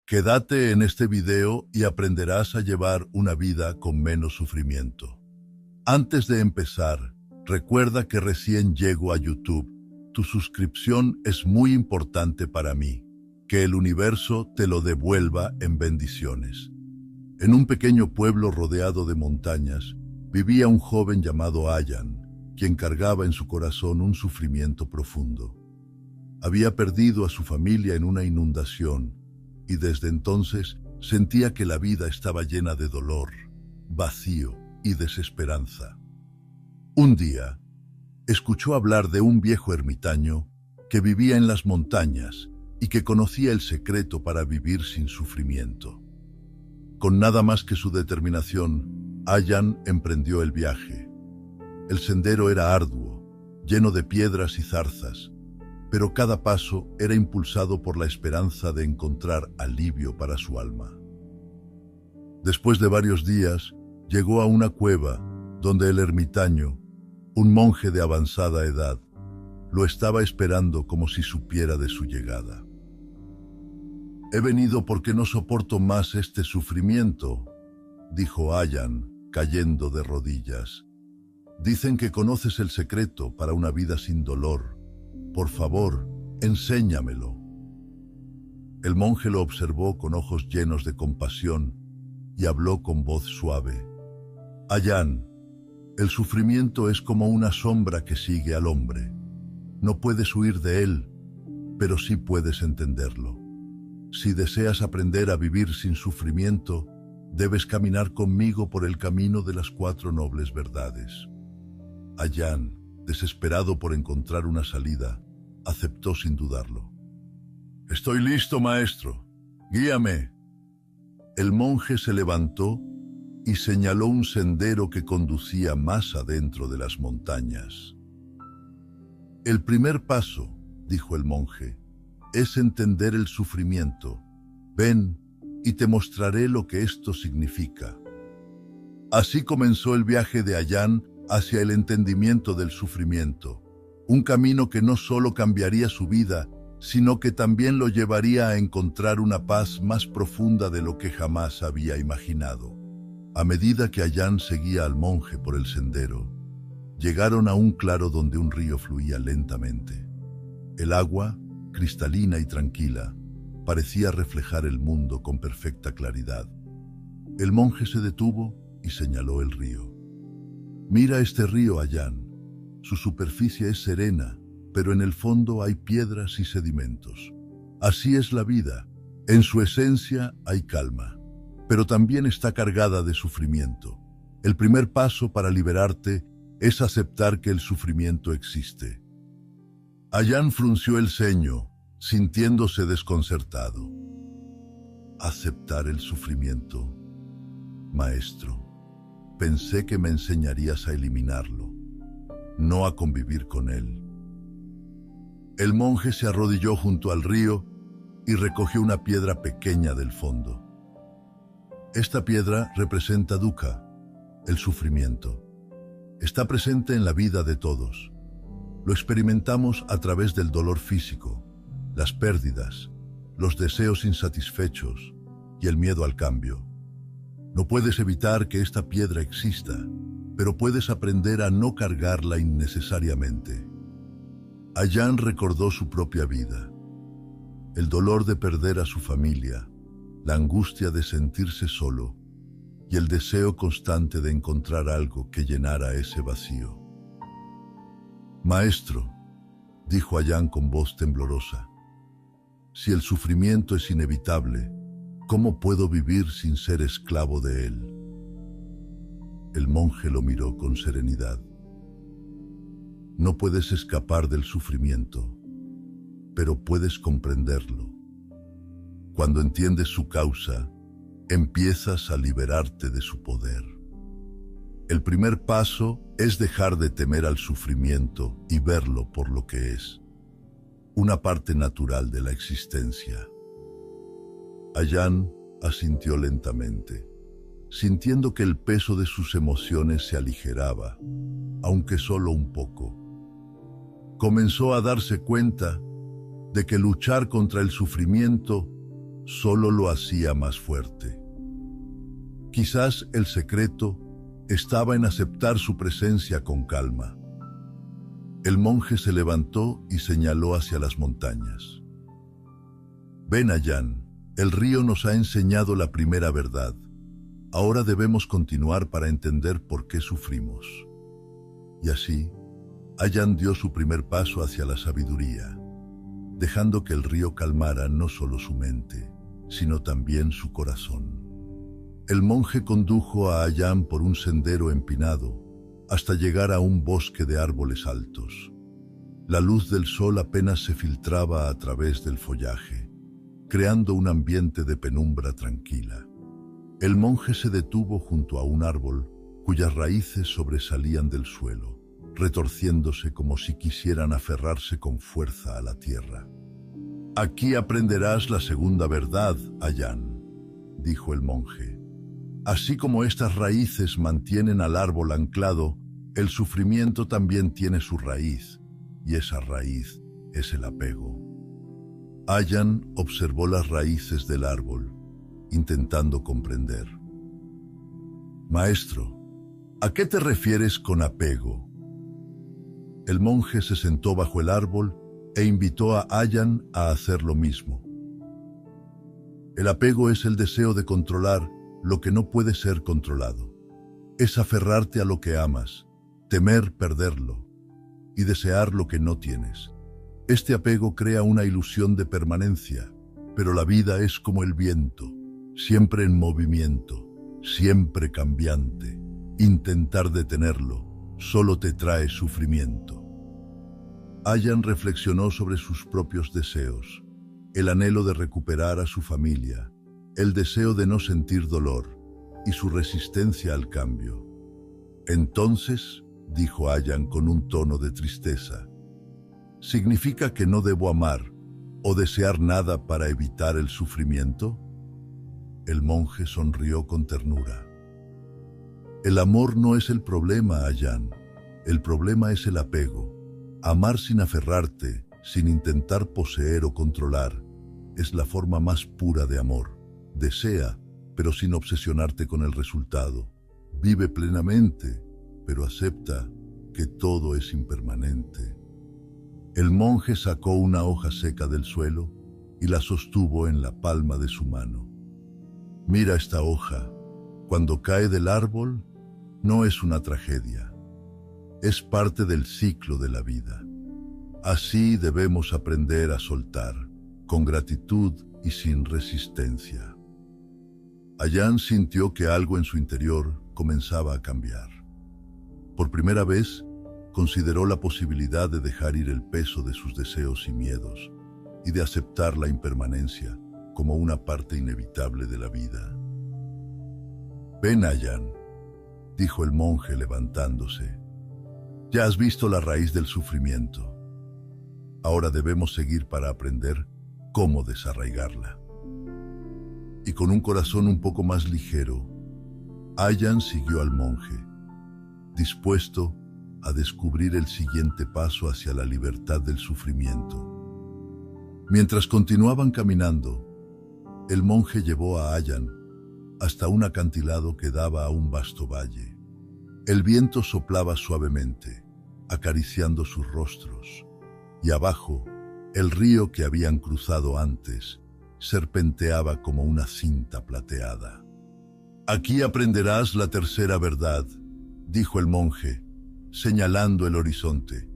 Quédate en este video y aprenderás a llevar una vida con menos sufrimiento. Antes de empezar, recuerda que recién llego a YouTube. Tu suscripción es muy importante para mí. Que el universo te lo devuelva en bendiciones. En un pequeño pueblo rodeado de montañas, vivía un joven llamado Ayan, quien cargaba en su corazón un sufrimiento profundo. Había perdido a su familia en una inundación y desde entonces sentía que la vida estaba llena de dolor, vacío y desesperanza. Un día, escuchó hablar de un viejo ermitaño que vivía en las montañas y que conocía el secreto para vivir sin sufrimiento. Con nada más que su determinación, Ayan emprendió el viaje. El sendero era arduo, lleno de piedras y zarzas, pero cada paso era impulsado por la esperanza de encontrar alivio para su alma. Después de varios días, llegó a una cueva donde el ermitaño, un monje de avanzada edad, lo estaba esperando como si supiera de su llegada. «He venido porque no soporto más este sufrimiento», dijo Ayan, cayendo de rodillas. «Dicen que conoces el secreto para una vida sin dolor. Por favor, enséñamelo». El monje lo observó con ojos llenos de compasión y habló con voz suave. «Ayan, el sufrimiento es como una sombra que sigue al hombre. No puedes huir de él, pero sí puedes entenderlo. Si deseas aprender a vivir sin sufrimiento, debes caminar conmigo por el camino de las 4 nobles verdades». Ayan, desesperado por encontrar una salida, aceptó sin dudarlo. «Estoy listo, maestro. Guíame». El monje se levantó y señaló un sendero que conducía más adentro de las montañas. «El primer paso», dijo el monje, «es entender el sufrimiento. Ven y te mostraré lo que esto significa». Así comenzó el viaje de Ayan hacia el entendimiento del sufrimiento, un camino que no solo cambiaría su vida, sino que también lo llevaría a encontrar una paz más profunda de lo que jamás había imaginado. A medida que Ayan seguía al monje por el sendero, llegaron a un claro donde un río fluía lentamente. El agua, cristalina y tranquila, parecía reflejar el mundo con perfecta claridad. El monje se detuvo y señaló el río. «Mira este río, Ayan. Su superficie es serena, pero en el fondo hay piedras y sedimentos. Así es la vida. En su esencia hay calma, pero también está cargada de sufrimiento. El primer paso para liberarte es aceptar que el sufrimiento existe». Ayan frunció el ceño, sintiéndose desconcertado. «¿Aceptar el sufrimiento? Maestro, pensé que me enseñarías a eliminarlo, no a convivir con él». El monje se arrodilló junto al río y recogió una piedra pequeña del fondo. Esta piedra representa dukkha, el sufrimiento. Está presente en la vida de todos. Lo experimentamos a través del dolor físico, las pérdidas, los deseos insatisfechos y el miedo al cambio. No puedes evitar que esta piedra exista, pero puedes aprender a no cargarla innecesariamente. Ayan recordó su propia vida, el dolor de perder a su familia, la angustia de sentirse solo y el deseo constante de encontrar algo que llenara ese vacío. «Maestro», dijo Ayan con voz temblorosa, «si el sufrimiento es inevitable, ¿cómo puedo vivir sin ser esclavo de él?». El monje lo miró con serenidad. «No puedes escapar del sufrimiento, pero puedes comprenderlo. Cuando entiendes su causa, empiezas a liberarte de su poder. El primer paso es dejar de temer al sufrimiento y verlo por lo que es, una parte natural de la existencia». Ayan asintió lentamente, sintiendo que el peso de sus emociones se aligeraba, aunque solo un poco. Comenzó a darse cuenta de que luchar contra el sufrimiento solo lo hacía más fuerte. Quizás el secreto estaba en aceptar su presencia con calma. El monje se levantó y señaló hacia las montañas. Ven, Ayan, el río nos ha enseñado la primera verdad. Ahora debemos continuar para entender por qué sufrimos. Y así, Ayan dio su primer paso hacia la sabiduría, dejando que el río calmara no solo su mente, sino también su corazón. El monje condujo a Ayan por un sendero empinado, hasta llegar a un bosque de árboles altos. La luz del sol apenas se filtraba a través del follaje, creando un ambiente de penumbra tranquila. El monje se detuvo junto a un árbol cuyas raíces sobresalían del suelo, retorciéndose como si quisieran aferrarse con fuerza a la tierra. Aquí aprenderás la segunda verdad, Ayan, dijo el monje. Así como estas raíces mantienen al árbol anclado, el sufrimiento también tiene su raíz, y esa raíz es el apego. Ayan observó las raíces del árbol, intentando comprender. Maestro, ¿a qué te refieres con apego? El monje se sentó bajo el árbol e invitó a Ayan a hacer lo mismo. El apego es el deseo de controlar lo que no puede ser controlado. Es aferrarte a lo que amas, temer perderlo y desear lo que no tienes. Este apego crea una ilusión de permanencia, pero la vida es como el viento, siempre en movimiento, siempre cambiante. Intentar detenerlo solo te trae sufrimiento. Ayan reflexionó sobre sus propios deseos, el anhelo de recuperar a su familia, el deseo de no sentir dolor y su resistencia al cambio. Entonces, dijo Ayan con un tono de tristeza, ¿significa que no debo amar o desear nada para evitar el sufrimiento? El monje sonrió con ternura. El amor no es el problema, Ayan. El problema es el apego. Amar sin aferrarte, sin intentar poseer o controlar, es la forma más pura de amor. Desea, pero sin obsesionarte con el resultado. Vive plenamente, pero acepta que todo es impermanente. El monje sacó una hoja seca del suelo y la sostuvo en la palma de su mano. Mira esta hoja. Cuando cae del árbol, no es una tragedia. Es parte del ciclo de la vida. Así debemos aprender a soltar, con gratitud y sin resistencia. Ayan sintió que algo en su interior comenzaba a cambiar. Por primera vez, consideró la posibilidad de dejar ir el peso de sus deseos y miedos y de aceptar la impermanencia como una parte inevitable de la vida. Ven, Ayan, dijo el monje levantándose. Ya has visto la raíz del sufrimiento. Ahora debemos seguir para aprender cómo desarraigarla. Y con un corazón un poco más ligero, Ayan siguió al monje, dispuesto a descubrir el siguiente paso hacia la libertad del sufrimiento. Mientras continuaban caminando, el monje llevó a Ayan hasta un acantilado que daba a un vasto valle. El viento soplaba suavemente, acariciando sus rostros, y abajo, el río que habían cruzado antes serpenteaba como una cinta plateada. Aquí aprenderás la tercera verdad, dijo el monje, señalando el horizonte.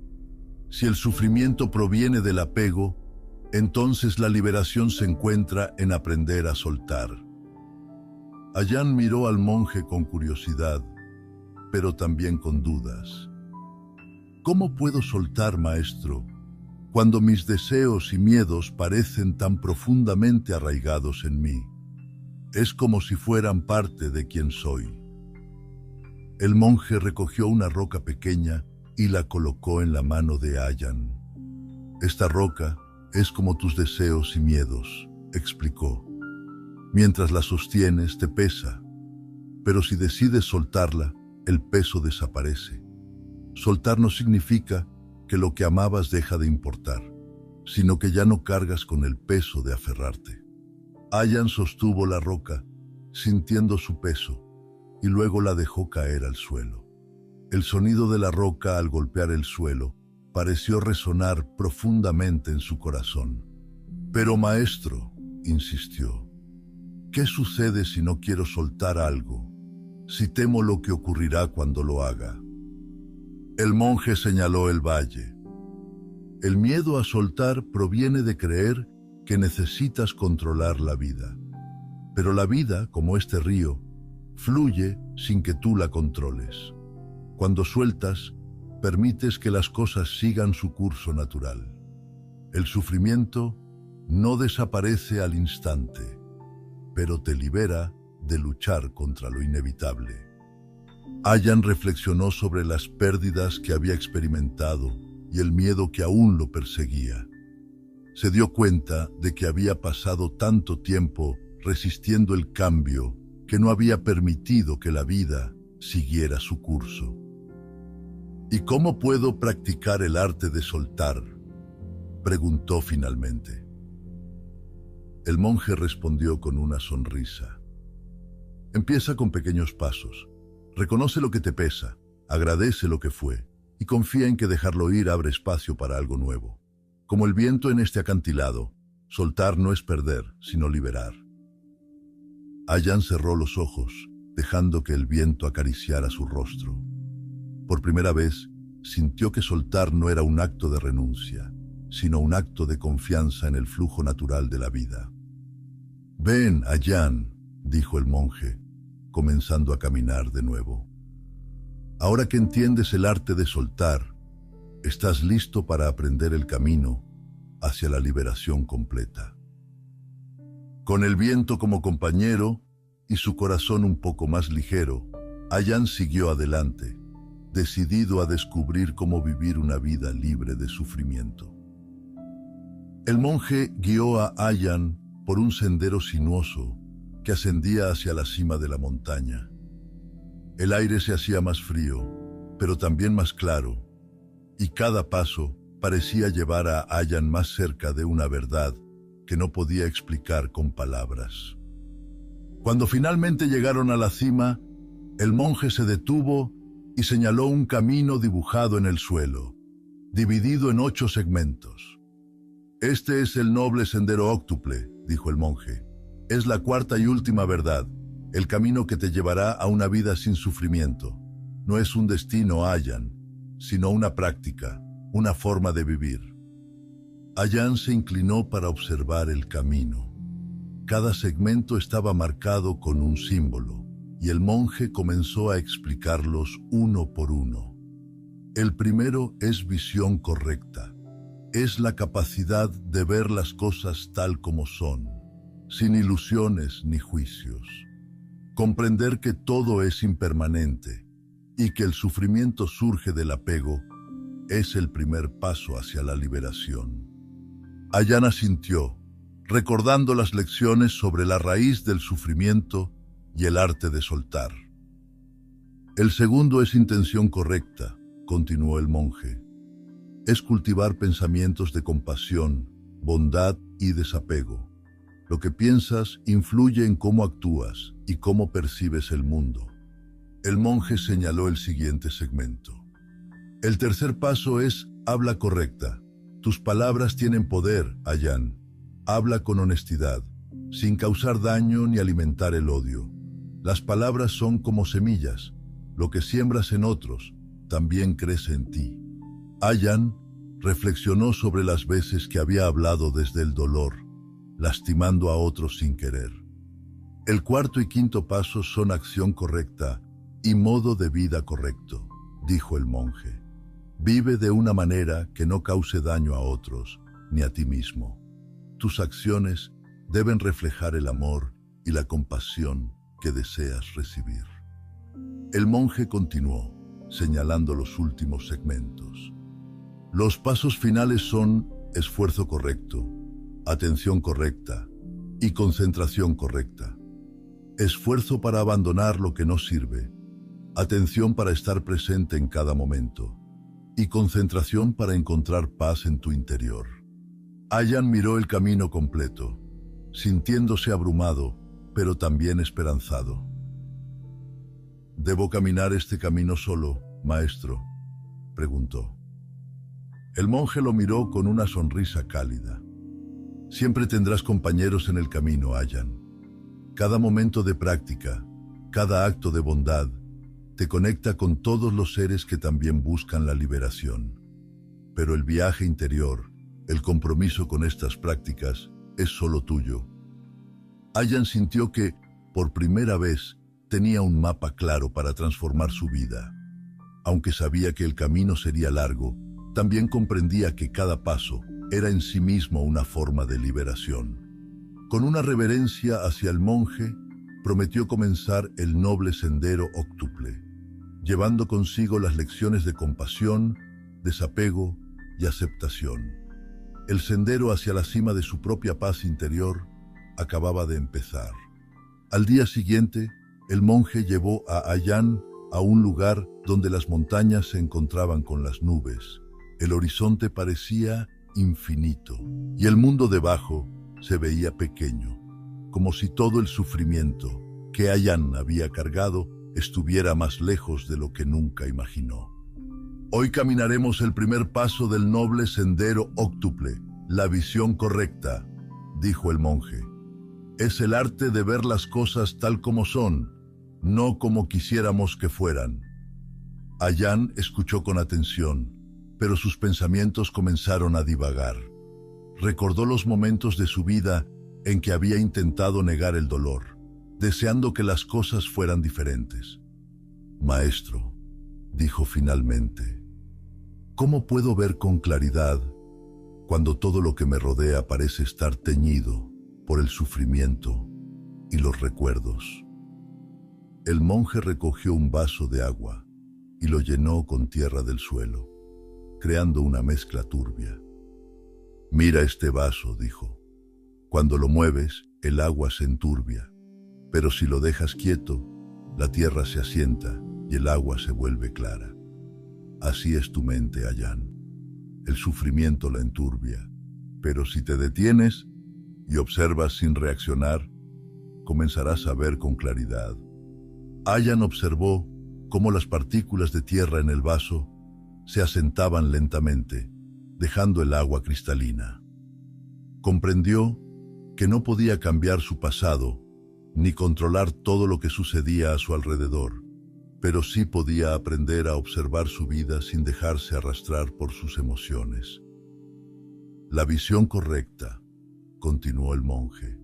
Si el sufrimiento proviene del apego, entonces la liberación se encuentra en aprender a soltar. Ayan miró al monje con curiosidad, pero también con dudas. ¿Cómo puedo soltar, maestro, cuando mis deseos y miedos parecen tan profundamente arraigados en mí? Es como si fueran parte de quien soy. El monje recogió una roca pequeña y la colocó en la mano de Ayan. Esta roca es como tus deseos y miedos, explicó. Mientras la sostienes te pesa, pero si decides soltarla, el peso desaparece. Soltar no significa que lo que amabas deja de importar, sino que ya no cargas con el peso de aferrarte. Ayan sostuvo la roca, sintiendo su peso, y luego la dejó caer al suelo. El sonido de la roca al golpear el suelo pareció resonar profundamente en su corazón. Pero maestro, insistió, ¿qué sucede si no quiero soltar algo? Si temo lo que ocurrirá cuando lo haga. El monje señaló el valle. El miedo a soltar proviene de creer que necesitas controlar la vida. Pero la vida, como este río, fluye sin que tú la controles. Cuando sueltas, permites que las cosas sigan su curso natural. El sufrimiento no desaparece al instante, pero te libera de luchar contra lo inevitable. Ayan reflexionó sobre las pérdidas que había experimentado y el miedo que aún lo perseguía. Se dio cuenta de que había pasado tanto tiempo resistiendo el cambio que no había permitido que la vida siguiera su curso. ¿Y cómo puedo practicar el arte de soltar?, preguntó finalmente. El monje respondió con una sonrisa. Empieza con pequeños pasos. Reconoce lo que te pesa, agradece lo que fue y confía en que dejarlo ir abre espacio para algo nuevo. Como el viento en este acantilado, soltar no es perder, sino liberar. Ayan cerró los ojos, dejando que el viento acariciara su rostro. Por primera vez, sintió que soltar no era un acto de renuncia, sino un acto de confianza en el flujo natural de la vida. «Ven, Ayan», dijo el monje, comenzando a caminar de nuevo. «Ahora que entiendes el arte de soltar, estás listo para aprender el camino hacia la liberación completa». Con el viento como compañero y su corazón un poco más ligero, Ayan siguió adelante, decidido a descubrir cómo vivir una vida libre de sufrimiento. El monje guió a Ayan por un sendero sinuoso que ascendía hacia la cima de la montaña. El aire se hacía más frío, pero también más claro, y cada paso parecía llevar a Ayan más cerca de una verdad que no podía explicar con palabras. Cuando finalmente llegaron a la cima, el monje se detuvo y señaló un camino dibujado en el suelo, dividido en 8 segmentos. «Este es el noble sendero óctuple», dijo el monje. «Es la cuarta y última verdad, el camino que te llevará a una vida sin sufrimiento. No es un destino, Ayan, sino una práctica, una forma de vivir». Ayan se inclinó para observar el camino. Cada segmento estaba marcado con un símbolo, y el monje comenzó a explicarlos uno por uno. El primero es visión correcta. Es la capacidad de ver las cosas tal como son, sin ilusiones ni juicios. Comprender que todo es impermanente y que el sufrimiento surge del apego es el primer paso hacia la liberación. Ayan asintió, recordando las lecciones sobre la raíz del sufrimiento y el arte de soltar. El segundo es intención correcta, continuó el monje. Es cultivar pensamientos de compasión, bondad y desapego. Lo que piensas influye en cómo actúas y cómo percibes el mundo. El monje señaló el siguiente segmento. El tercer paso es habla correcta. Tus palabras tienen poder, Ayan. Habla con honestidad, sin causar daño ni alimentar el odio. Las palabras son como semillas. Lo que siembras en otros también crece en ti. Ayan reflexionó sobre las veces que había hablado desde el dolor, lastimando a otros sin querer. El cuarto y quinto paso son acción correcta y modo de vida correcto, dijo el monje. Vive de una manera que no cause daño a otros ni a ti mismo. Tus acciones deben reflejar el amor y la compasión que deseas recibir. El monje continuó, señalando los últimos segmentos. Los pasos finales son esfuerzo correcto, atención correcta y concentración correcta. Esfuerzo para abandonar lo que no sirve, atención para estar presente en cada momento y concentración para encontrar paz en tu interior. Ayan miró el camino completo. sintiéndose abrumado, pero también esperanzado. ¿Debo caminar este camino solo, maestro?, preguntó. El monje lo miró con una sonrisa cálida. Siempre tendrás compañeros en el camino, Ayan. Cada momento de práctica, cada acto de bondad, te conecta con todos los seres que también buscan la liberación. Pero el viaje interior, el compromiso con estas prácticas, es solo tuyo. Ayan sintió que, por primera vez, tenía un mapa claro para transformar su vida. Aunque sabía que el camino sería largo, también comprendía que cada paso era en sí mismo una forma de liberación. Con una reverencia hacia el monje, prometió comenzar el noble sendero óctuple, llevando consigo las lecciones de compasión, desapego y aceptación. El sendero hacia la cima de su propia paz interior acababa de empezar. Al día siguiente, el monje llevó a Ayan a un lugar donde las montañas se encontraban con las nubes. El horizonte parecía infinito y el mundo debajo se veía pequeño, como si todo el sufrimiento que Ayan había cargado estuviera más lejos de lo que nunca imaginó. Hoy caminaremos el primer paso del noble sendero óctuple, la visión correcta, dijo el monje. Es el arte de ver las cosas tal como son, no como quisiéramos que fueran. Ayan escuchó con atención, pero sus pensamientos comenzaron a divagar. Recordó los momentos de su vida en que había intentado negar el dolor, deseando que las cosas fueran diferentes. Maestro, dijo finalmente, ¿cómo puedo ver con claridad cuando todo lo que me rodea parece estar teñido por el sufrimiento y los recuerdos? El monje recogió un vaso de agua y lo llenó con tierra del suelo, creando una mezcla turbia. Mira este vaso, dijo. Cuando lo mueves, el agua se enturbia, pero si lo dejas quieto, la tierra se asienta y el agua se vuelve clara. Así es tu mente, Ayan. El sufrimiento la enturbia, pero si te detienes y observas sin reaccionar, comenzarás a ver con claridad. Ayan observó cómo las partículas de tierra en el vaso se asentaban lentamente, dejando el agua cristalina. Comprendió que no podía cambiar su pasado ni controlar todo lo que sucedía a su alrededor, pero sí podía aprender a observar su vida sin dejarse arrastrar por sus emociones. La visión correcta, continuó el monje,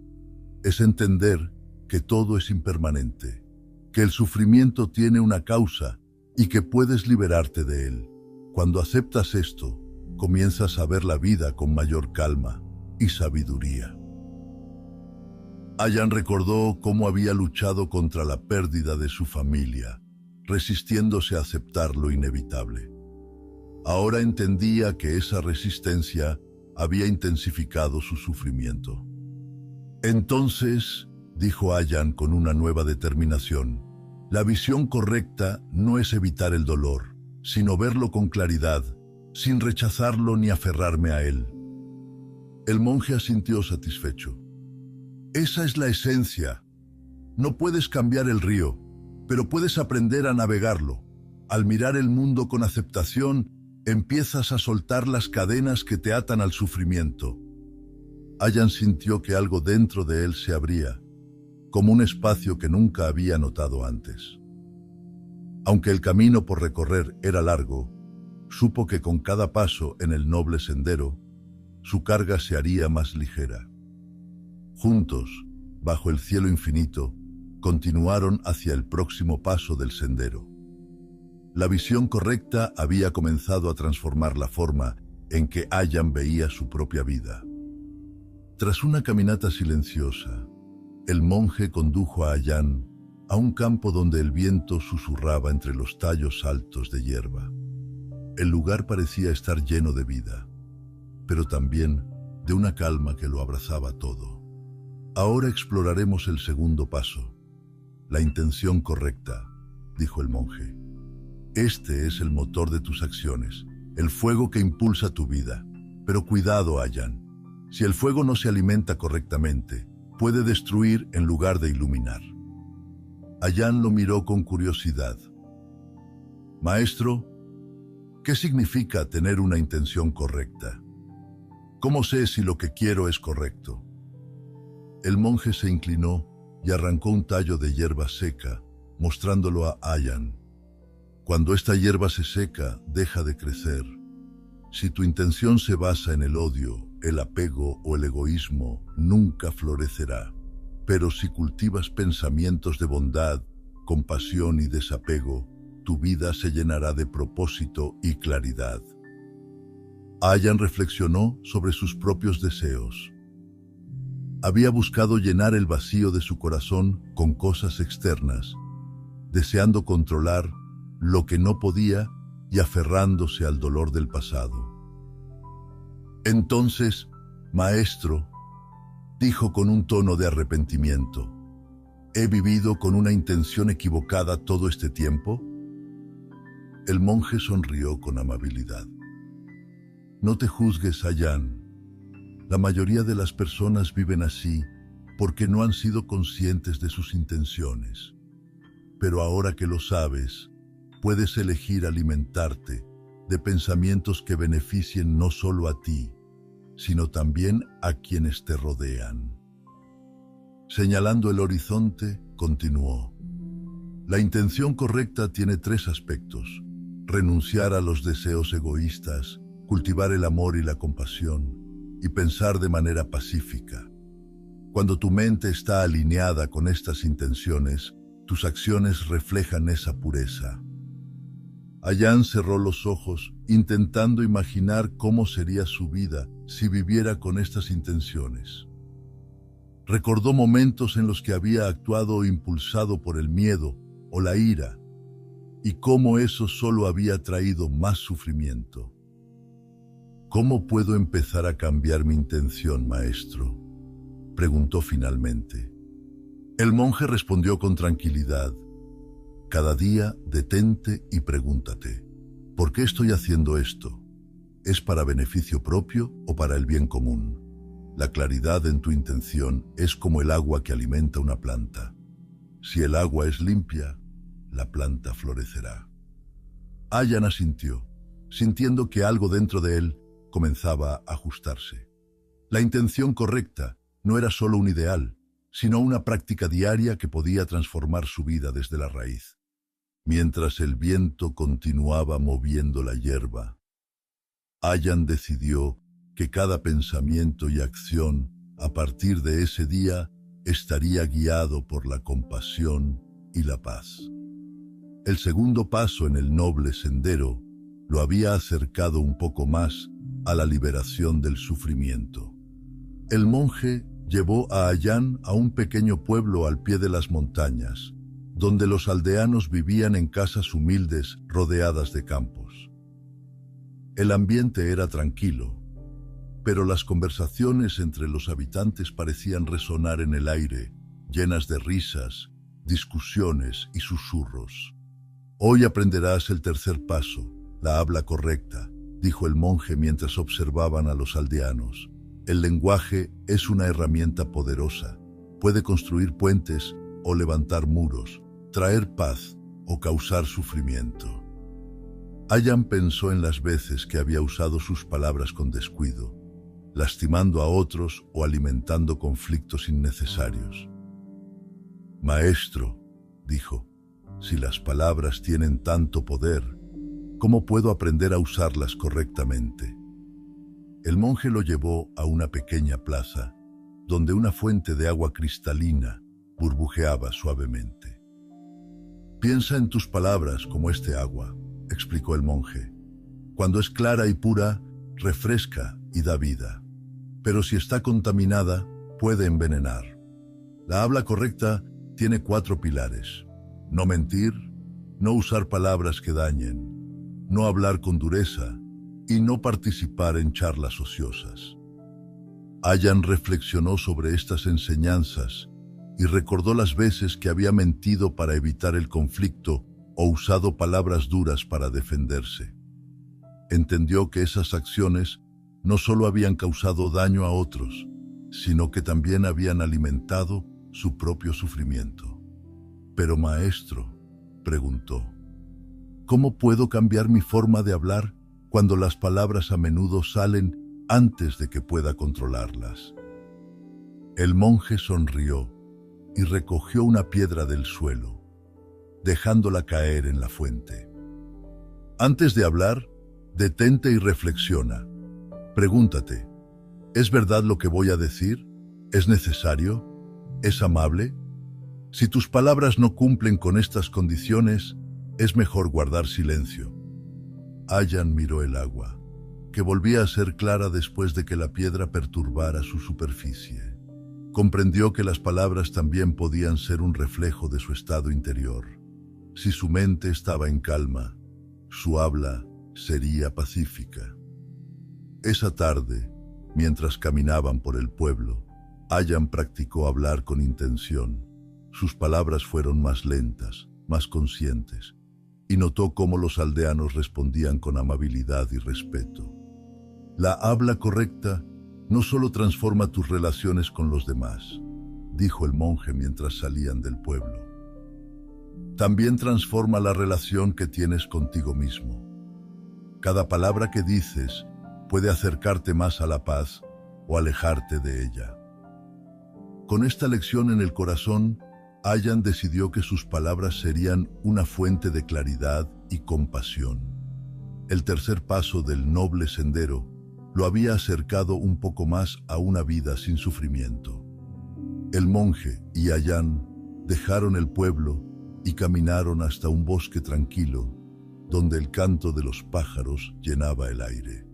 es entender que todo es impermanente, que el sufrimiento tiene una causa y que puedes liberarte de él. Cuando aceptas esto, comienzas a ver la vida con mayor calma y sabiduría. Ayan recordó cómo había luchado contra la pérdida de su familia, resistiéndose a aceptar lo inevitable. Ahora entendía que esa resistencia había intensificado su sufrimiento. Entonces, dijo Ayan con una nueva determinación, la visión correcta no es evitar el dolor, sino verlo con claridad, sin rechazarlo ni aferrarme a él. El monje asintió satisfecho. Esa es la esencia. No puedes cambiar el río, pero puedes aprender a navegarlo. Al mirar el mundo con aceptación, empiezas a soltar las cadenas que te atan al sufrimiento. Ayan sintió que algo dentro de él se abría, como un espacio que nunca había notado antes. Aunque el camino por recorrer era largo, supo que con cada paso en el noble sendero, su carga se haría más ligera. Juntos, bajo el cielo infinito, continuaron hacia el próximo paso del sendero. La visión correcta había comenzado a transformar la forma en que Ayan veía su propia vida. Tras una caminata silenciosa, el monje condujo a Ayan a un campo donde el viento susurraba entre los tallos altos de hierba. El lugar parecía estar lleno de vida, pero también de una calma que lo abrazaba todo. Ahora exploraremos el segundo paso, la intención correcta, dijo el monje. Este es el motor de tus acciones, el fuego que impulsa tu vida. Pero cuidado, Ayan. Si el fuego no se alimenta correctamente, puede destruir en lugar de iluminar. Ayan lo miró con curiosidad. Maestro, ¿qué significa tener una intención correcta? ¿Cómo sé si lo que quiero es correcto? El monje se inclinó y arrancó un tallo de hierba seca, mostrándolo a Ayan. Cuando esta hierba se seca, deja de crecer. Si tu intención se basa en el odio, el apego o el egoísmo, nunca florecerá. Pero si cultivas pensamientos de bondad, compasión y desapego, tu vida se llenará de propósito y claridad. Ayan reflexionó sobre sus propios deseos. Había buscado llenar el vacío de su corazón con cosas externas, deseando controlar lo que no podía y aferrándose al dolor del pasado. Entonces, maestro, dijo con un tono de arrepentimiento, ¿he vivido con una intención equivocada todo este tiempo? El monje sonrió con amabilidad. No te juzgues, Ayan. La mayoría de las personas viven así porque no han sido conscientes de sus intenciones. Pero ahora que lo sabes, puedes elegir alimentarte de pensamientos que beneficien no solo a ti, sino también a quienes te rodean. Señalando el horizonte, continuó. La intención correcta tiene 3 aspectos: renunciar a los deseos egoístas, cultivar el amor y la compasión, y pensar de manera pacífica. Cuando tu mente está alineada con estas intenciones, tus acciones reflejan esa pureza. Ayan cerró los ojos, intentando imaginar cómo sería su vida si viviera con estas intenciones. Recordó momentos en los que había actuado impulsado por el miedo o la ira, y cómo eso solo había traído más sufrimiento. ¿Cómo puedo empezar a cambiar mi intención, maestro?, preguntó finalmente. El monje respondió con tranquilidad. Cada día detente y pregúntate, ¿por qué estoy haciendo esto? ¿Es para beneficio propio o para el bien común? La claridad en tu intención es como el agua que alimenta una planta. Si el agua es limpia, la planta florecerá. Ayan asintió, sintiendo que algo dentro de él comenzaba a ajustarse. La intención correcta no era solo un ideal, sino una práctica diaria que podía transformar su vida desde la raíz. Mientras el viento continuaba moviendo la hierba, Ayan decidió que cada pensamiento y acción a partir de ese día estaría guiado por la compasión y la paz. El segundo paso en el noble sendero lo había acercado un poco más a la liberación del sufrimiento. El monje llevó a Ayan a un pequeño pueblo al pie de las montañas, donde los aldeanos vivían en casas humildes rodeadas de campos. El ambiente era tranquilo, pero las conversaciones entre los habitantes parecían resonar en el aire, llenas de risas, discusiones y susurros. Hoy aprenderás el tercer paso, la habla correcta, dijo el monje mientras observaban a los aldeanos. El lenguaje es una herramienta poderosa. Puede construir puentes o levantar muros, traer paz o causar sufrimiento. Ayan pensó en las veces que había usado sus palabras con descuido, lastimando a otros o alimentando conflictos innecesarios. Maestro, dijo, si las palabras tienen tanto poder, ¿cómo puedo aprender a usarlas correctamente? El monje lo llevó a una pequeña plaza, donde una fuente de agua cristalina burbujeaba suavemente. Piensa en tus palabras como este agua, explicó el monje. Cuando es clara y pura, refresca y da vida. Pero si está contaminada, puede envenenar. La habla correcta tiene 4 pilares: no mentir, no usar palabras que dañen, no hablar con dureza y no participar en charlas ociosas. Ayan reflexionó sobre estas enseñanzas y recordó las veces que había mentido para evitar el conflicto o usado palabras duras para defenderse. Entendió que esas acciones no solo habían causado daño a otros, sino que también habían alimentado su propio sufrimiento. «Pero maestro», preguntó, «¿cómo puedo cambiar mi forma de hablar cuando las palabras a menudo salen antes de que pueda controlarlas?» El monje sonrió y recogió una piedra del suelo, dejándola caer en la fuente. «Antes de hablar, detente y reflexiona. Pregúntate, ¿es verdad lo que voy a decir? ¿Es necesario? ¿Es amable? Si tus palabras no cumplen con estas condiciones, es mejor guardar silencio». Ayan miró el agua, que volvía a ser clara después de que la piedra perturbara su superficie. Comprendió que las palabras también podían ser un reflejo de su estado interior. Si su mente estaba en calma, su habla sería pacífica. Esa tarde, mientras caminaban por el pueblo, Ayan practicó hablar con intención. Sus palabras fueron más lentas, más conscientes, y notó cómo los aldeanos respondían con amabilidad y respeto. La habla correcta no solo transforma tus relaciones con los demás, dijo el monje mientras salían del pueblo. También transforma la relación que tienes contigo mismo. Cada palabra que dices puede acercarte más a la paz o alejarte de ella. Con esta lección en el corazón, Ayan decidió que sus palabras serían una fuente de claridad y compasión. El tercer paso del noble sendero lo había acercado un poco más a una vida sin sufrimiento. El monje y Ayan dejaron el pueblo y caminaron hasta un bosque tranquilo, donde el canto de los pájaros llenaba el aire.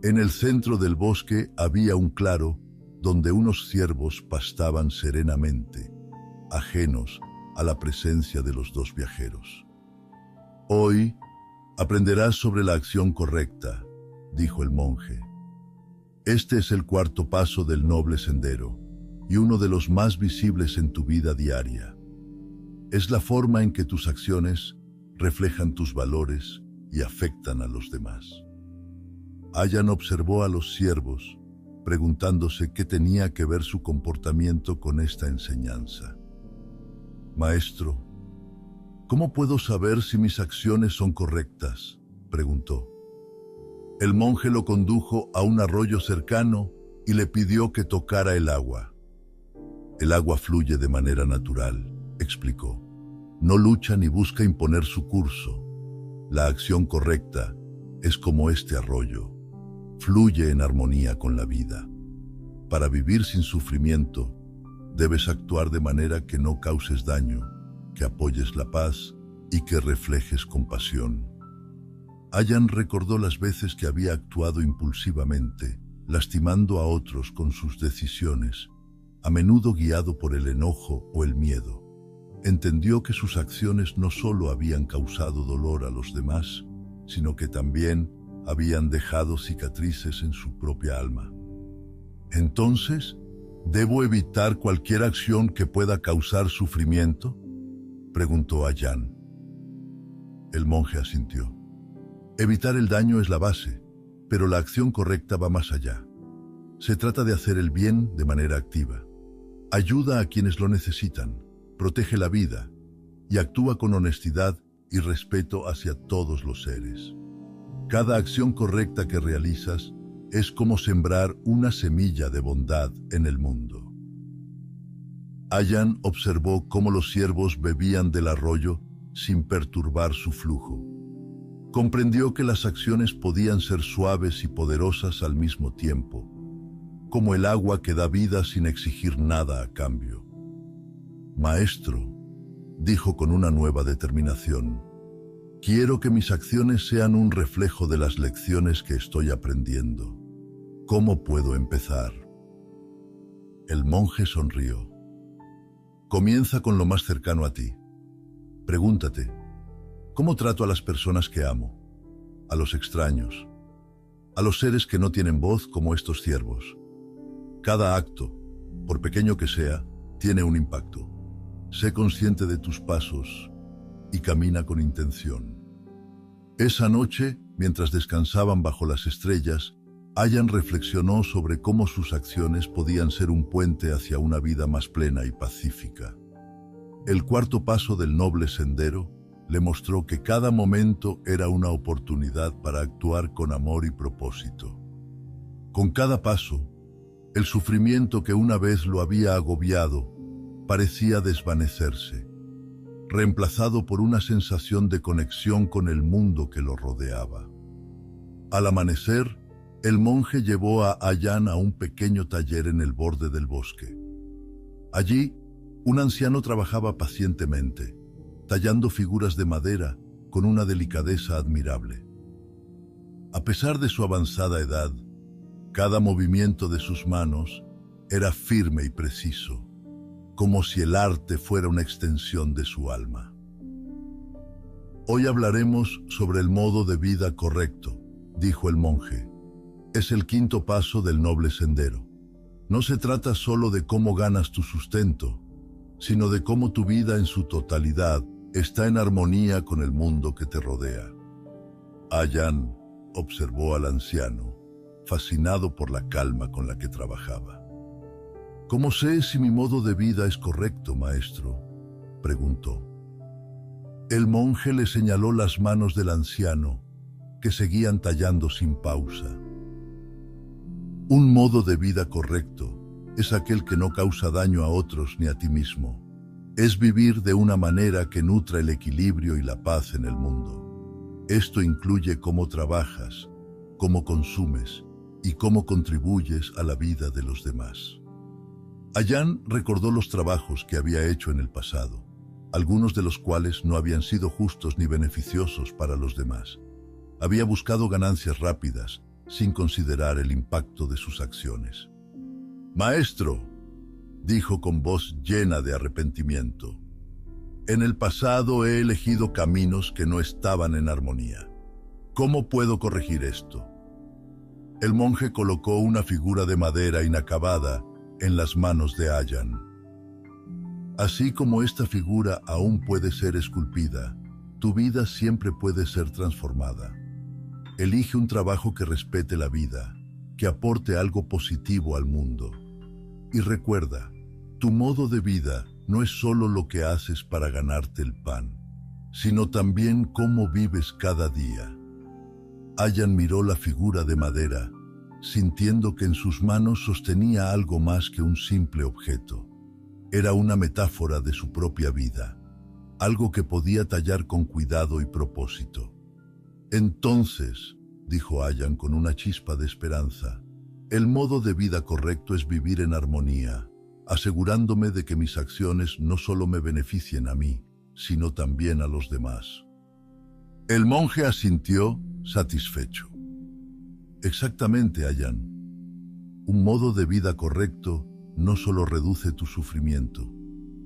En el centro del bosque había un claro donde unos ciervos pastaban serenamente, ajenos a la presencia de los dos viajeros. «Hoy aprenderás sobre la acción correcta», dijo el monje. «Este es el cuarto paso del noble sendero y uno de los más visibles en tu vida diaria. Es la forma en que tus acciones reflejan tus valores y afectan a los demás». Ayan observó a los ciervos, preguntándose qué tenía que ver su comportamiento con esta enseñanza. «Maestro, ¿cómo puedo saber si mis acciones son correctas?», preguntó. El monje lo condujo a un arroyo cercano y le pidió que tocara el agua. «El agua fluye de manera natural», explicó. «No lucha ni busca imponer su curso. La acción correcta es como este arroyo. Fluye en armonía con la vida. Para vivir sin sufrimiento, debes actuar de manera que no causes daño, que apoyes la paz y que reflejes compasión». Ayan recordó las veces que había actuado impulsivamente, lastimando a otros con sus decisiones, a menudo guiado por el enojo o el miedo. Entendió que sus acciones no solo habían causado dolor a los demás, sino que también habían dejado cicatrices en su propia alma. «Entonces, ¿debo evitar cualquier acción que pueda causar sufrimiento?», preguntó Ayan. El monje asintió. «Evitar el daño es la base, pero la acción correcta va más allá. Se trata de hacer el bien de manera activa. Ayuda a quienes lo necesitan, protege la vida y actúa con honestidad y respeto hacia todos los seres. Cada acción correcta que realizas es como sembrar una semilla de bondad en el mundo». Ayan observó cómo los ciervos bebían del arroyo sin perturbar su flujo. Comprendió que las acciones podían ser suaves y poderosas al mismo tiempo, como el agua que da vida sin exigir nada a cambio. «Maestro», dijo con una nueva determinación, «quiero que mis acciones sean un reflejo de las lecciones que estoy aprendiendo. ¿Cómo puedo empezar?». El monje sonrió. «Comienza con lo más cercano a ti. Pregúntate, ¿cómo trato a las personas que amo? A los extraños, a los seres que no tienen voz como estos ciervos. Cada acto, por pequeño que sea, tiene un impacto. Sé consciente de tus pasos y camina con intención». Esa noche, mientras descansaban bajo las estrellas, Ayan reflexionó sobre cómo sus acciones podían ser un puente hacia una vida más plena y pacífica. El cuarto paso del noble sendero le mostró que cada momento era una oportunidad para actuar con amor y propósito. Con cada paso, el sufrimiento que una vez lo había agobiado parecía desvanecerse, reemplazado por una sensación de conexión con el mundo que lo rodeaba. Al amanecer, el monje llevó a Ayan a un pequeño taller en el borde del bosque. Allí, un anciano trabajaba pacientemente, tallando figuras de madera con una delicadeza admirable. A pesar de su avanzada edad, cada movimiento de sus manos era firme y preciso, como si el arte fuera una extensión de su alma. Hoy hablaremos sobre el modo de vida correcto, dijo el monje. Es el quinto paso del noble sendero. No se trata solo de cómo ganas tu sustento, sino de cómo tu vida en su totalidad está en armonía con el mundo que te rodea. Ayan observó al anciano, fascinado por la calma con la que trabajaba. ¿Cómo sé si mi modo de vida es correcto, maestro?, preguntó. El monje le señaló las manos del anciano, que seguían tallando sin pausa. Un modo de vida correcto es aquel que no causa daño a otros ni a ti mismo. Es vivir de una manera que nutra el equilibrio y la paz en el mundo. Esto incluye cómo trabajas, cómo consumes y cómo contribuyes a la vida de los demás. Ayan recordó los trabajos que había hecho en el pasado, algunos de los cuales no habían sido justos ni beneficiosos para los demás. Había buscado ganancias rápidas, sin considerar el impacto de sus acciones. «Maestro», dijo con voz llena de arrepentimiento, «en el pasado he elegido caminos que no estaban en armonía. ¿Cómo puedo corregir esto?». El monje colocó una figura de madera inacabada en las manos de Ayan. Así como esta figura aún puede ser esculpida, tu vida siempre puede ser transformada. Elige un trabajo que respete la vida, que aporte algo positivo al mundo. Y recuerda, tu modo de vida no es solo lo que haces para ganarte el pan, sino también cómo vives cada día. Ayan miró la figura de madera, sintiendo que en sus manos sostenía algo más que un simple objeto. Era una metáfora de su propia vida, algo que podía tallar con cuidado y propósito. «Entonces», dijo Ayan con una chispa de esperanza, «el modo de vida correcto es vivir en armonía, asegurándome de que mis acciones no solo me beneficien a mí, sino también a los demás». El monje asintió, satisfecho. «Exactamente, Ayan. Un modo de vida correcto no solo reduce tu sufrimiento,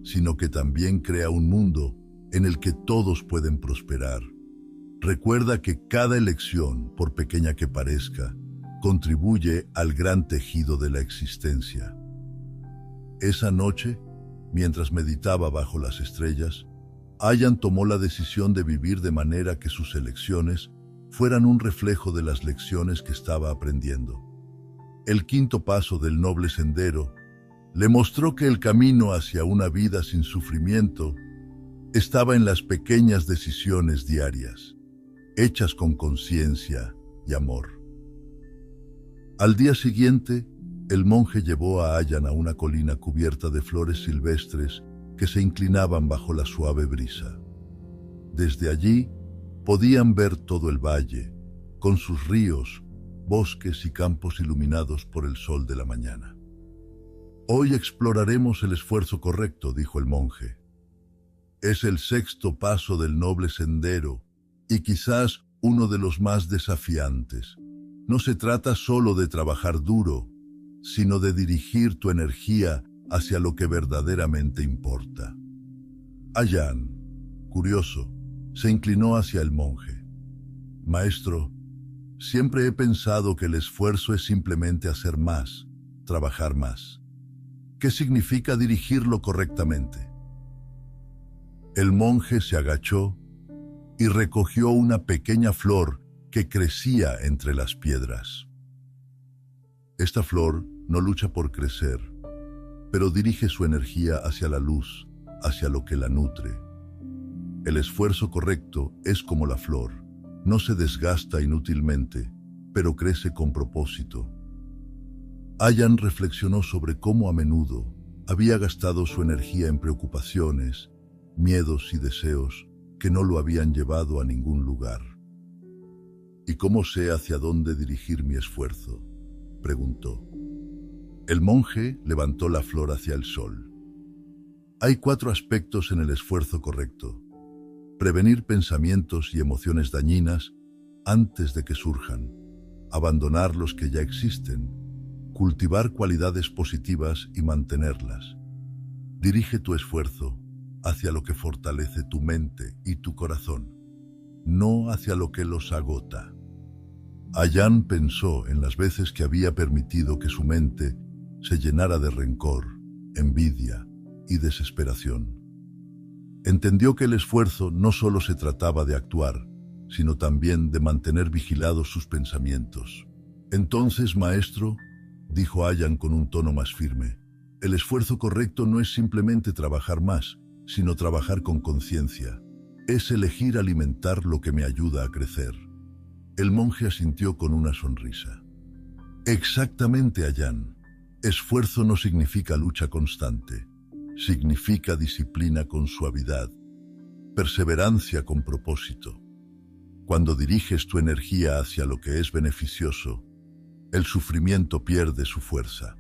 sino que también crea un mundo en el que todos pueden prosperar. Recuerda que cada elección, por pequeña que parezca, contribuye al gran tejido de la existencia». Esa noche, mientras meditaba bajo las estrellas, Ayan tomó la decisión de vivir de manera que sus elecciones fueran un reflejo de las lecciones que estaba aprendiendo. El quinto paso del noble sendero le mostró que el camino hacia una vida sin sufrimiento estaba en las pequeñas decisiones diarias, hechas con conciencia y amor. Al día siguiente, el monje llevó a Ayan a una colina cubierta de flores silvestres que se inclinaban bajo la suave brisa. Desde allí, podían ver todo el valle, con sus ríos, bosques y campos iluminados por el sol de la mañana. «Hoy exploraremos el esfuerzo correcto», dijo el monje. «Es el sexto paso del noble sendero y quizás uno de los más desafiantes. No se trata solo de trabajar duro, sino de dirigir tu energía hacia lo que verdaderamente importa». Ayan, curioso, se inclinó hacia el monje. «Maestro, siempre he pensado que el esfuerzo es simplemente hacer más, trabajar más. ¿Qué significa dirigirlo correctamente?». El monje se agachó y recogió una pequeña flor que crecía entre las piedras. Esta flor no lucha por crecer, pero dirige su energía hacia la luz, hacia lo que la nutre. El esfuerzo correcto es como la flor, no se desgasta inútilmente, pero crece con propósito. Ayan reflexionó sobre cómo a menudo había gastado su energía en preocupaciones, miedos y deseos que no lo habían llevado a ningún lugar. ¿Y cómo sé hacia dónde dirigir mi esfuerzo?, preguntó. El monje levantó la flor hacia el sol. Hay 4 aspectos en el esfuerzo correcto: prevenir pensamientos y emociones dañinas antes de que surjan, abandonar los que ya existen, cultivar cualidades positivas y mantenerlas. Dirige tu esfuerzo hacia lo que fortalece tu mente y tu corazón, no hacia lo que los agota. Ayan pensó en las veces que había permitido que su mente se llenara de rencor, envidia y desesperación. Entendió que el esfuerzo no solo se trataba de actuar, sino también de mantener vigilados sus pensamientos. Entonces, maestro, dijo Ayan con un tono más firme, el esfuerzo correcto no es simplemente trabajar más, sino trabajar con conciencia. Es elegir alimentar lo que me ayuda a crecer. El monje asintió con una sonrisa. Exactamente, Ayan. Esfuerzo no significa lucha constante. Significa disciplina con suavidad, perseverancia con propósito. Cuando diriges tu energía hacia lo que es beneficioso, el sufrimiento pierde su fuerza.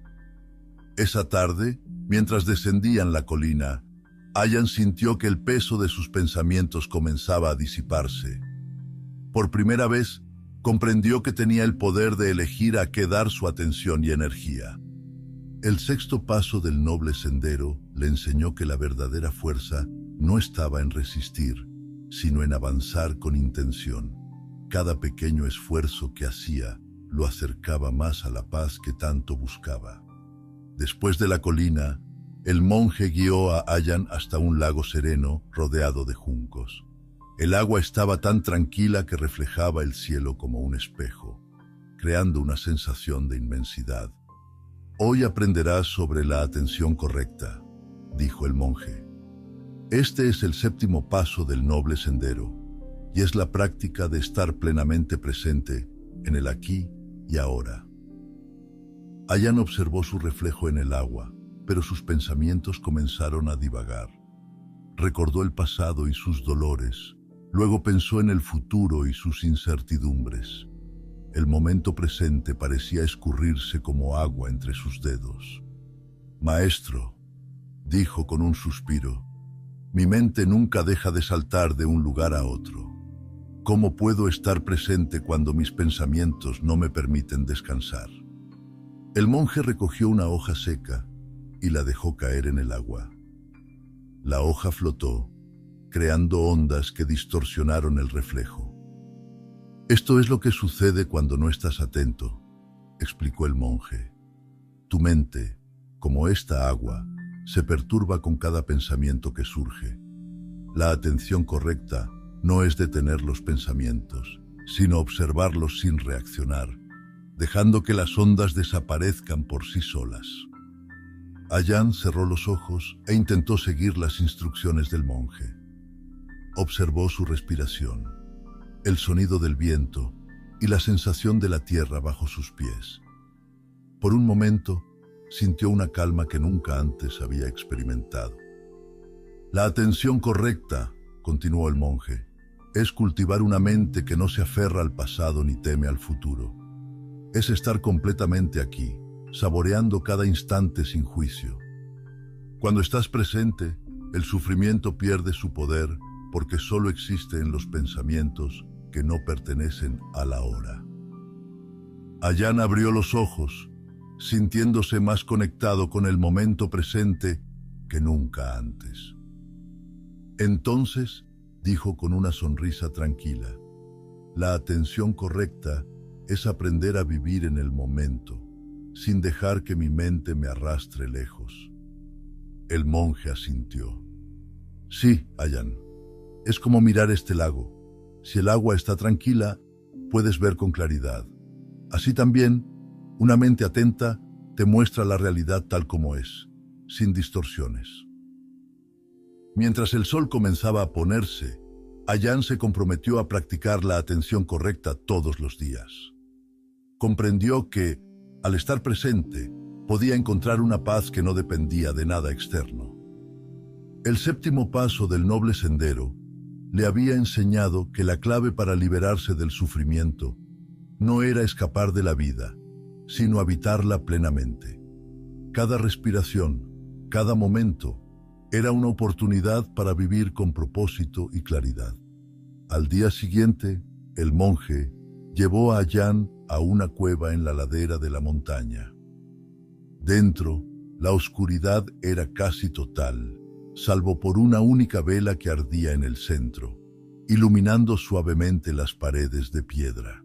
Esa tarde, mientras descendían la colina, Ayan sintió que el peso de sus pensamientos comenzaba a disiparse. Por primera vez, comprendió que tenía el poder de elegir a qué dar su atención y energía. El 6º paso del noble sendero le enseñó que la verdadera fuerza no estaba en resistir, sino en avanzar con intención. Cada pequeño esfuerzo que hacía lo acercaba más a la paz que tanto buscaba. Después de la colina, el monje guió a Ayan hasta un lago sereno rodeado de juncos. El agua estaba tan tranquila que reflejaba el cielo como un espejo, creando una sensación de inmensidad. Hoy aprenderás sobre la atención correcta, dijo el monje. Este es el 7º paso del noble sendero, y es la práctica de estar plenamente presente en el aquí y ahora. Ayan observó su reflejo en el agua, pero sus pensamientos comenzaron a divagar. Recordó el pasado y sus dolores, luego pensó en el futuro y sus incertidumbres. El momento presente parecía escurrirse como agua entre sus dedos. Maestro, dijo con un suspiro, mi mente nunca deja de saltar de un lugar a otro. ¿Cómo puedo estar presente cuando mis pensamientos no me permiten descansar? El monje recogió una hoja seca y la dejó caer en el agua. La hoja flotó, creando ondas que distorsionaron el reflejo. Esto es lo que sucede cuando no estás atento, explicó el monje. Tu mente, como esta agua, se perturba con cada pensamiento que surge. La atención correcta no es detener los pensamientos, sino observarlos sin reaccionar, dejando que las ondas desaparezcan por sí solas. Ayan cerró los ojos e intentó seguir las instrucciones del monje. Observó su respiración, el sonido del viento y la sensación de la tierra bajo sus pies. Por un momento, sintió una calma que nunca antes había experimentado. La atención correcta, continuó el monje, es cultivar una mente que no se aferra al pasado ni teme al futuro. Es estar completamente aquí, saboreando cada instante sin juicio. Cuando estás presente, el sufrimiento pierde su poder porque solo existe en los pensamientos que no pertenecen a la hora. Ayan abrió los ojos, sintiéndose más conectado con el momento presente que nunca antes. Entonces, dijo con una sonrisa tranquila, la atención correcta es aprender a vivir en el momento, sin dejar que mi mente me arrastre lejos. El monje asintió. Sí, Ayan, es como mirar este lago. Si el agua está tranquila, puedes ver con claridad. Así también, Una mente atenta te muestra la realidad tal como es, sin distorsiones. Mientras el sol comenzaba a ponerse, Ayaan se comprometió a practicar la atención correcta todos los días. Comprendió que, al estar presente, podía encontrar una paz que no dependía de nada externo. El séptimo paso del noble sendero le había enseñado que la clave para liberarse del sufrimiento no era escapar de la vida, sino habitarla plenamente. Cada respiración, cada momento, era una oportunidad para vivir con propósito y claridad. Al día siguiente, el monje llevó a Ayaan a una cueva en la ladera de la montaña. Dentro, la oscuridad era casi total, salvo por una única vela que ardía en el centro, iluminando suavemente las paredes de piedra.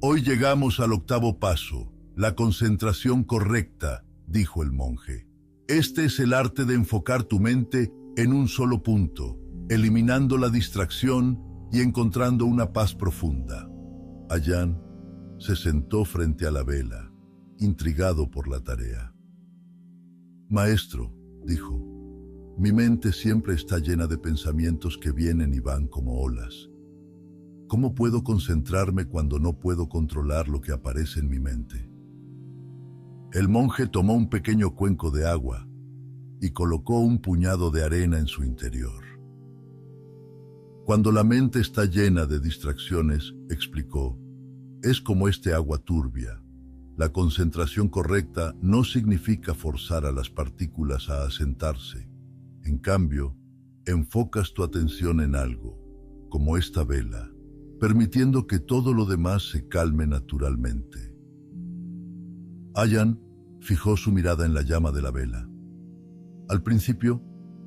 Hoy llegamos al octavo paso, la concentración correcta, dijo el monje. Este es el arte de enfocar tu mente en un solo punto, eliminando la distracción y encontrando una paz profunda. Ayaan se sentó frente a la vela, intrigado por la tarea. Maestro, dijo, mi mente siempre está llena de pensamientos que vienen y van como olas. ¿Cómo puedo concentrarme cuando no puedo controlar lo que aparece en mi mente? El monje tomó un pequeño cuenco de agua y colocó un puñado de arena en su interior. Cuando la mente está llena de distracciones, explicó, es como este agua turbia. La concentración correcta no significa forzar a las partículas a asentarse. En cambio, enfocas tu atención en algo, como esta vela, permitiendo que todo lo demás se calme naturalmente. Ayaan fijó su mirada en la llama de la vela. Al principio,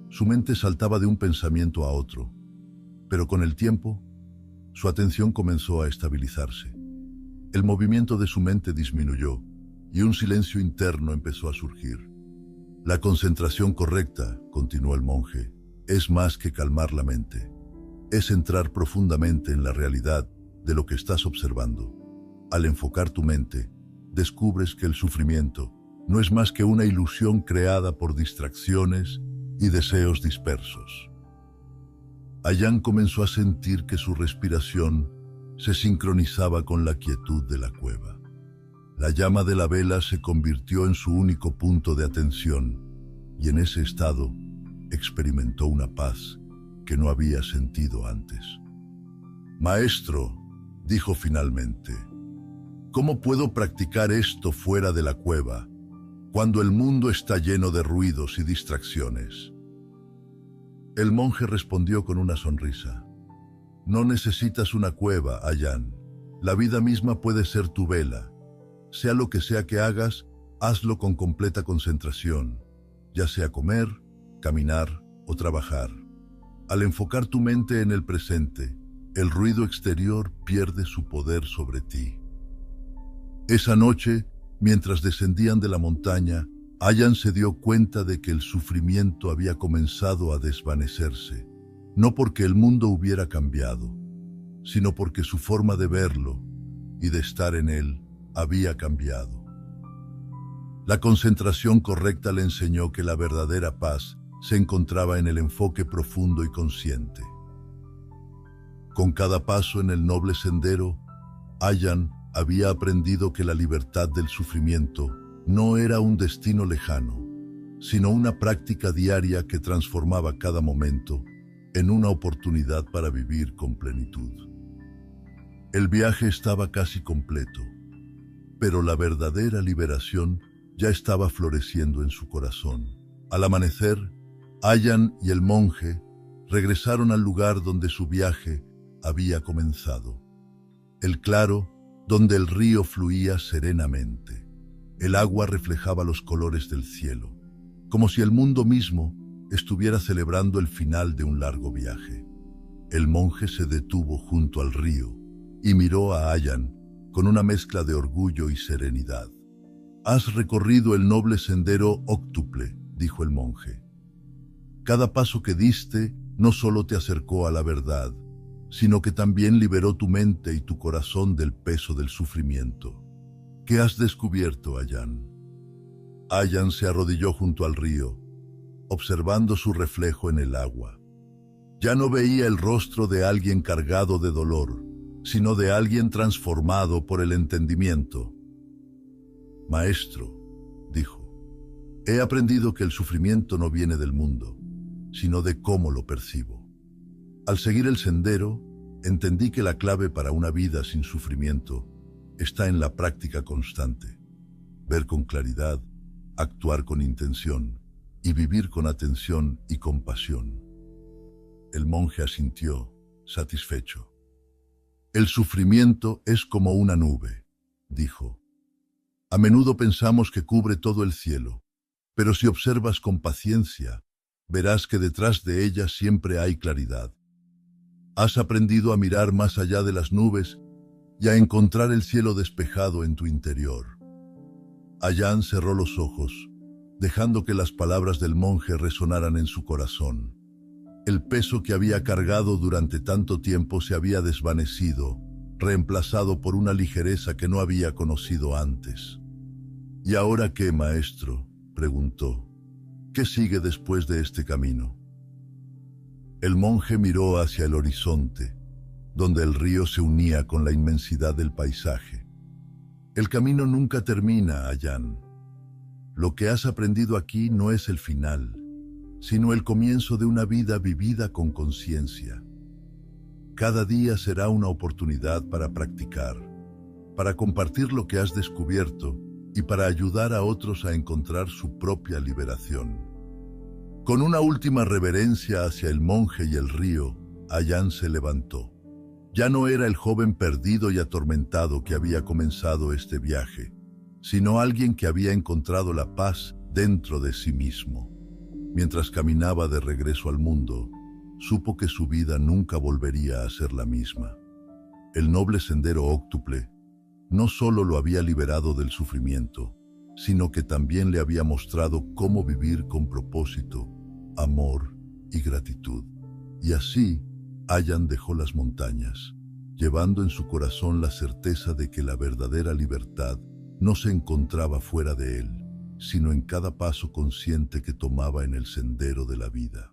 su mente saltaba de un pensamiento a otro, pero con el tiempo, su atención comenzó a estabilizarse. El movimiento de su mente disminuyó y un silencio interno empezó a surgir. La concentración correcta, continuó el monje, es más que calmar la mente. Es entrar profundamente en la realidad de lo que estás observando. Al enfocar tu mente, descubres que el sufrimiento no es más que una ilusión creada por distracciones y deseos dispersos. Ayaan comenzó a sentir que su respiración se sincronizaba con la quietud de la cueva. La llama de la vela se convirtió en su único punto de atención y en ese estado experimentó una paz que no había sentido antes. Maestro, dijo finalmente, ¿cómo puedo practicar esto fuera de la cueva, cuando el mundo está lleno de ruidos y distracciones? El monje respondió con una sonrisa. No necesitas una cueva, Ayaan. La vida misma puede ser tu vela. Sea lo que sea que hagas, hazlo con completa concentración, ya sea comer, caminar o trabajar. Al enfocar tu mente en el presente, el ruido exterior pierde su poder sobre ti. Esa noche, mientras descendían de la montaña, Ayaan se dio cuenta de que el sufrimiento había comenzado a desvanecerse, no porque el mundo hubiera cambiado, sino porque su forma de verlo y de estar en él había cambiado. La concentración correcta le enseñó que la verdadera paz se encontraba en el enfoque profundo y consciente. Con cada paso en el noble sendero, Ayaan había aprendido que la libertad del sufrimiento no era un destino lejano, sino una práctica diaria que transformaba cada momento en una oportunidad para vivir con plenitud. El viaje estaba casi completo, pero la verdadera liberación ya estaba floreciendo en su corazón. Al amanecer, Ayaan y el monje regresaron al lugar donde su viaje había comenzado. El claro, donde el río fluía serenamente. El agua reflejaba los colores del cielo, como si el mundo mismo estuviera celebrando el final de un largo viaje. El monje se detuvo junto al río y miró a Ayaan con una mezcla de orgullo y serenidad. Has recorrido el noble sendero óctuple, dijo el monje. Cada paso que diste no solo te acercó a la verdad, sino que también liberó tu mente y tu corazón del peso del sufrimiento. ¿Qué has descubierto, Ayan? Ayan se arrodilló junto al río, observando su reflejo en el agua. Ya no veía el rostro de alguien cargado de dolor, sino de alguien transformado por el entendimiento. Maestro, dijo, he aprendido que el sufrimiento no viene del mundo, sino de cómo lo percibo. Al seguir el sendero, entendí que la clave para una vida sin sufrimiento está en la práctica constante. Ver con claridad, actuar con intención y vivir con atención y compasión. El monje asintió, satisfecho. El sufrimiento es como una nube, dijo. A menudo pensamos que cubre todo el cielo, pero si observas con paciencia, verás que detrás de ella siempre hay claridad. Has aprendido a mirar más allá de las nubes y a encontrar el cielo despejado en tu interior. Ayan cerró los ojos, dejando que las palabras del monje resonaran en su corazón. El peso que había cargado durante tanto tiempo se había desvanecido, reemplazado por una ligereza que no había conocido antes. ¿Y ahora qué, maestro?, preguntó. ¿Qué sigue después de este camino? El monje miró hacia el horizonte, donde el río se unía con la inmensidad del paisaje. El camino nunca termina, Ayan. Lo que has aprendido aquí no es el final, sino el comienzo de una vida vivida con conciencia. Cada día será una oportunidad para practicar, para compartir lo que has descubierto y para ayudar a otros a encontrar su propia liberación. Con una última reverencia hacia el monje y el río, Ayan se levantó. Ya no era el joven perdido y atormentado que había comenzado este viaje, sino alguien que había encontrado la paz dentro de sí mismo. Mientras caminaba de regreso al mundo, supo que su vida nunca volvería a ser la misma. El noble sendero óctuple no solo lo había liberado del sufrimiento, sino que también le había mostrado cómo vivir con propósito, amor y gratitud. Y así, Ayan dejó las montañas, llevando en su corazón la certeza de que la verdadera libertad no se encontraba fuera de él, sino en cada paso consciente que tomaba en el sendero de la vida.